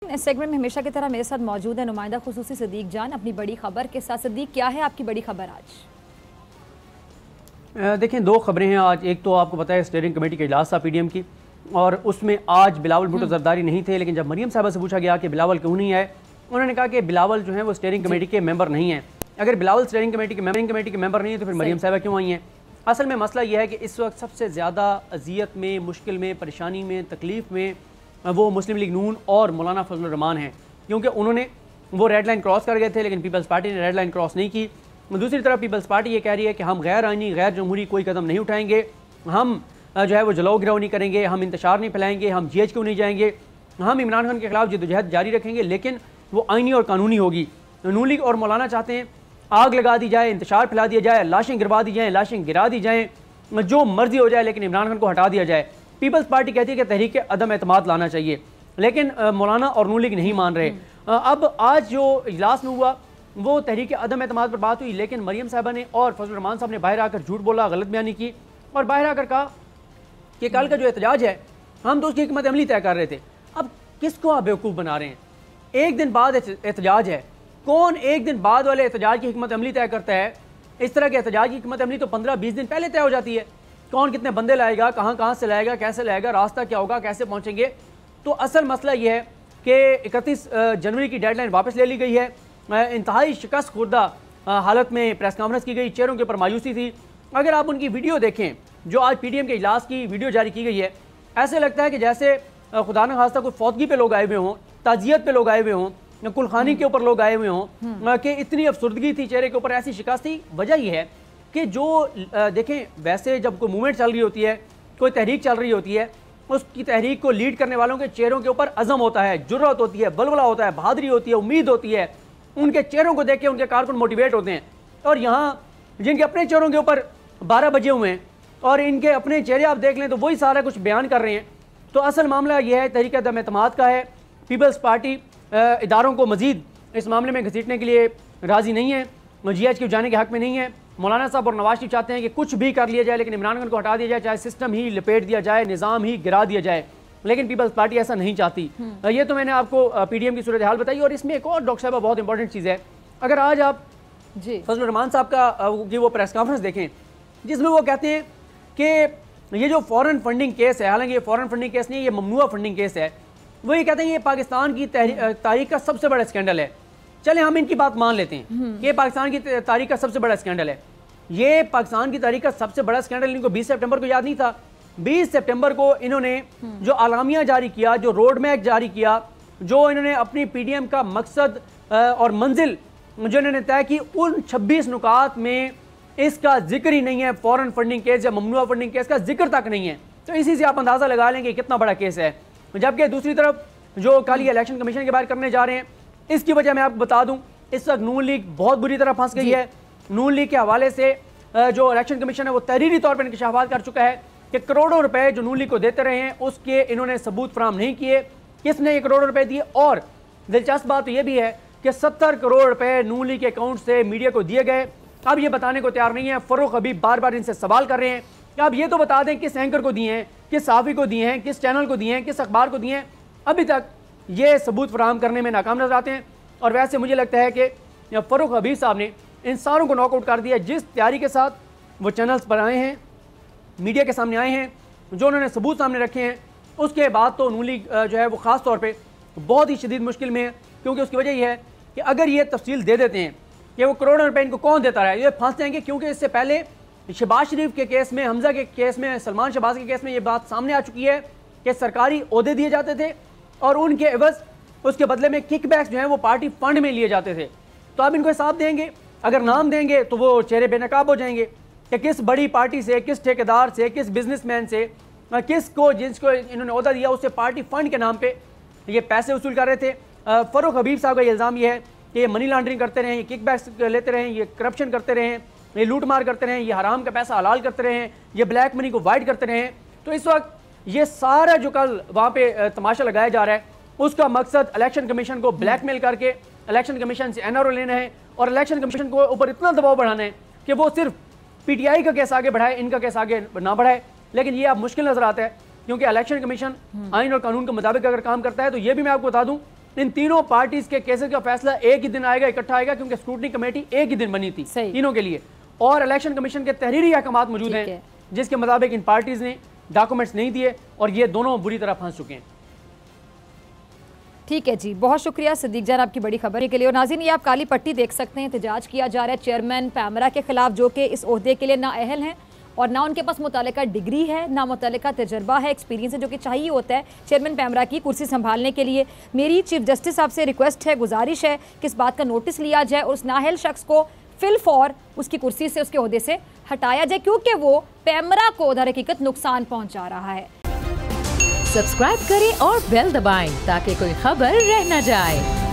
इस सेगमेंट में हमेशा की तरह मेरे साथ मौजूद है नुमाइंदा खुसूसी सिद्दीक जान अपनी बड़ी खबर के साथ। सिद्दीक, क्या है आपकी बड़ी खबर आज? देखें, दो खबरें हैं आज। एक तो आपको पता है स्टीयरिंग कमेटी का इजलास था पीडीएम की, और उसमें आज बिलावल भुट्टो जरदारी नहीं थे। लेकिन जब मरियम साहबा से पूछा गया कि बिलावल क्यों नहीं आए, उन्होंने कहा कि बिलावल जो है वो स्टीयरिंग कमेटी के मेंबर नहीं है। अगर बिलावल स्टीयरिंग कमेटी के मेंबर नहीं है तो फिर मरियम साहबा क्यों आई हैं? असल में मसला यह है कि इस वक्त सबसे ज़्यादा अजियत में, मुश्किल में, परेशानी में, तकलीफ़ में वो मुस्लिम लीग नून और मौलाना फजलुर रहमान हैं, क्योंकि उन्होंने वो रेड लाइन क्रॉस कर गए थे, लेकिन पीपल्स पार्टी ने रेड लाइन क्रॉस नहीं की। दूसरी तरफ पीपल्स पार्टी ये कह रही है कि हम गैर आइनी, गैर जमहूरी कोई कदम नहीं उठाएंगे, हम जो है वो जलाओ गिराव नहीं करेंगे, हम इंतशार नहीं फैलाएंगे, हम GH नहीं जाएंगे, हम इमरान खान के खिलाफ जद्दोजहद जारी रखेंगे, लेकिन वो आइनी और कानूनी होगी। नून लीग और मौलाना चाहते हैं आग लगा दी जाए, इंतशार फैला दिया जाए, लाशें गिरवा दी जाएँ, लाशें गिरा दी जाएँ, जो मर्जी हो जाए, लेकिन इमरान खान को हटा दिया जाए। पीपल्स पार्टी कहती है कि तहरीक अदम एतमाद लाना चाहिए, लेकिन मौलाना और नून लीग नहीं मान रहे। अब आज जो इजलास में हुआ वो तहरीक अदम एतमाद पर बात हुई, लेकिन मरियम साहबा ने और फजलुर रहमान साहब ने बाहर आकर झूठ बोला, गलत बयानी की, और बाहर आकर कहा कि कल का जो एहतजाज है हम तो उसकी हिकमत अमली तय कर रहे थे। अब किसको आप बेवकूफ़ बना रहे हैं? एक दिन बाद एहतजाज है, कौन एक दिन बाद वाले एहतजाज की हिकमत अमली तय करता है? इस तरह के एहतजाज की हिकमत अमली तो 15-20 दिन पहले तय हो जाती है। कौन कितने बंदे लाएगा, कहाँ से लाएगा, कैसे लाएगा, रास्ता क्या होगा, कैसे पहुँचेंगे? तो असल मसला ये है कि 31 जनवरी की डेडलाइन वापस ले ली गई है। इंतहाई शिकस्त खुर्दा हालत में प्रेस कॉन्फ्रेंस की गई, चेहरों के ऊपर मायूसी थी। अगर आप उनकी वीडियो देखें जो आज पीडीएम के इजलास की वीडियो जारी की गई है, ऐसे लगता है कि जैसे खुदा न खास्ता कोई फौतगी पे लोग आए हुए हों, ताजियत पे लोग आए हुए हों, कुलखानी के ऊपर लोग आए हुए हों, कि इतनी अफसुर्दगी थी चेहरे के ऊपर, ऐसी शिकस्त थी। वजह यह है कि जो देखें, वैसे जब कोई मूवमेंट चल रही होती है, कोई तहरीक चल रही होती है, उसकी तहरीक को लीड करने वालों के चेहरों के ऊपर अज़म होता है, जुर्रत होती है, बलबला होता है, बहादुरी होती है, उम्मीद होती है। उनके चेहरों को देख के उनके कारकुन मोटिवेट होते हैं। और यहाँ जिनके अपने चेहरों के ऊपर 12 बजे हुए हैं और इनके अपने चेहरे आप देख लें तो वही सारा कुछ बयान कर रहे हैं। तो असल मामला यह है, तहरीक अदम एतमाद का है। पीपल्स पार्टी इदारों को मजीद इस मामले में घसीटने के लिए राज़ी नहीं है, GH के जाने के हक़ में नहीं है। मौलाना साहब और नवाज शरीफ चाहते हैं कि कुछ भी कर लिया जाए, लेकिन इमरान खान को हटा दिया जाए, चाहे सिस्टम ही लपेट दिया जाए, निज़ाम ही गिरा दिया जाए, लेकिन पीपल्स पार्टी ऐसा नहीं चाहती। ये तो मैंने आपको पीडीएम की सूरत हाल बताई। और इसमें एक और डॉक्टर साहब बहुत इंपॉर्टेंट चीज़ है, अगर आज आप फजलुर रहमान साहब का वो प्रेस कॉन्फ्रेंस देखें जिसमें वो कहते हैं कि ये जो फॉरेन फंडिंग केस है, हालांकि ये फॉरेन फंडिंग केस नहीं है, ये ममनुआ फंडिंग केस है, वो ये कहते हैं ये पाकिस्तान की तारीख का सबसे बड़ा स्कैंडल है। चले हम इनकी बात मान लेते हैं कि पाकिस्तान की तारीख का सबसे बड़ा स्कैंडल है। ये पाकिस्तान की तारीख का सबसे बड़ा स्कैंडल इनको 20 सितंबर को याद नहीं था। 20 सितंबर को इन्होंने जो आलामिया जारी किया, जो रोड मैप जारी किया, जो इन्होंने अपनी पीडीएम का मकसद और मंजिल जो इन्होंने तय की, उन 26 नुकात में इसका जिक्र ही नहीं है। फॉरेन फंडिंग केस या ममनुआ फंडिंग केस का जिक्र तक नहीं है। तो इसी से आप अंदाजा लगा लेंगे कितना बड़ा केस है। जबकि दूसरी तरफ जो कल ये इलेक्शन कमीशन के बारे करने जा रहे हैं, इसकी वजह मैं आपको बता दूं, इस वक्त नून लीग बहुत बुरी तरह फंस गई है। नून लीग के हवाले से जो इलेक्शन कमीशन है वो तहरीरी तौर पर इंकशाफात कर चुका है कि करोड़ों रुपए जो नून लीग को देते रहे हैं उसके इन्होंने सबूत फराहम नहीं किए, किसने ये करोड़ों रुपए दिए। और दिलचस्प बात तो ये भी है कि 70 करोड़ रुपए नून लीग के अकाउंट से मीडिया को दिए गए। अब ये बताने को तैयार नहीं है। फरूख हबीब बार बार इनसे सवाल कर रहे हैं कि आप ये तो बता दें किस एंकर को दिए हैं, किस सहाफ़ी को दिए हैं, किस चैनल को दिए हैं, किस अखबार को दिए हैं। अभी तक ये सबूत फराहम करने में नाकाम नजर आते हैं। और वैसे मुझे लगता है कि फरूख हबीब साहब ने इन सारों को नॉकआउट कर दिया। जिस तैयारी के साथ वो चैनल्स पर आए हैं, मीडिया के सामने आए हैं, जो उन्होंने सबूत सामने रखे हैं, उसके बाद तो नून लीग जो है वो ख़ास तौर पे बहुत ही शदीद मुश्किल में है। क्योंकि उसकी वजह यह है कि अगर ये तफसील दे देते हैं कि वो करोड़ों रुपए इनको कौन देता रहा है, ये फंस जाएंगे। क्योंकि इससे पहले शहबाज शरीफ के केस में, हमजा के केस में, सलमान शहबाज के केस में ये बात सामने आ चुकी है कि सरकारी ओहदे दिए जाते थे और उनके एवज उसके बदले में किकबैक्स जो हैं वो पार्टी फंड में लिए जाते थे। तो अब इनको हिसाब देंगे, अगर नाम देंगे तो वो चेहरे बेनकाब हो जाएंगे कि किस बड़ी पार्टी से, किस ठेकेदार से, किस बिजनेसमैन से, किसको जिसको इन्होंने ओहदा दिया उससे पार्टी फंड के नाम पे ये पैसे वसूल कर रहे थे। फरूख हबीब साहब का इल्ज़ाम ये है कि ये मनी लॉन्ड्रिंग करते रहे, ये किकबैक्स लेते रहे, ये करप्शन करते रहे, ये लूट मार करते रहे, ये हराम का पैसा हलाल करते रहे, ये ब्लैक मनी को वाइट करते रहे। तो इस वक्त ये सारा जो कल वहाँ पे तमाशा लगाया जा रहा है, उसका मकसद इलेक्शन कमीशन को ब्लैकमेल करके इलेक्शन कमीशन से NRO लेना है और इलेक्शन कमीशन को ऊपर इतना दबाव बढ़ाना है कि वो सिर्फ PTI का केस आगे बढ़ाए, इनका केस आगे ना बढ़ाए। लेकिन ये अब मुश्किल नजर आता है क्योंकि इलेक्शन कमीशन आइन और कानून के मुताबिक अगर काम करता है तो ये भी मैं आपको बता दूं इन तीनों पार्टीज के केसेस का फैसला एक ही दिन आएगा, इकट्ठा आएगा, क्योंकि स्क्रूटनी कमेटी एक ही दिन बनी थी तीनों के लिए। और इलेक्शन कमीशन के तहरीरी अहकामात मौजूद हैं जिसके मुताबिक इन पार्टीज ने डॉक्यूमेंट्स नहीं दिए और ये दोनों बुरी तरह फंस चुके हैं। ठीक है जी, बहुत शुक्रिया सिद्दीक जान आपकी बड़ी खबर के लिए। और नाज़रीन, ये आप काली पट्टी देख सकते हैं, एहतजाज किया जा रहा है चेयरमैन पैमरा के खिलाफ, जो कि इस ओहदे के लिए नाअहल हैं और ना उनके पास मुतल्लिका डिग्री है, ना मुतल्लिका तजर्बा है, एक्सपीरियंस है, जो कि चाहिए होता है चेयरमैन पैमरा की कुर्सी संभालने के लिए। मेरी चीफ जस्टिस साहब से रिक्वेस्ट है, गुजारिश है कि इस बात का नोटिस लिया जाए और उस नाअहल शख्स को फिल फॉर उसकी कुर्सी से, उसके ओहदे से हटाया जाए, क्योंकि वो पैमरा को दर हकीकत नुकसान पहुंचा रहा है। सब्सक्राइब करें और बेल दबाएं ताकि कोई खबर रह न जाए।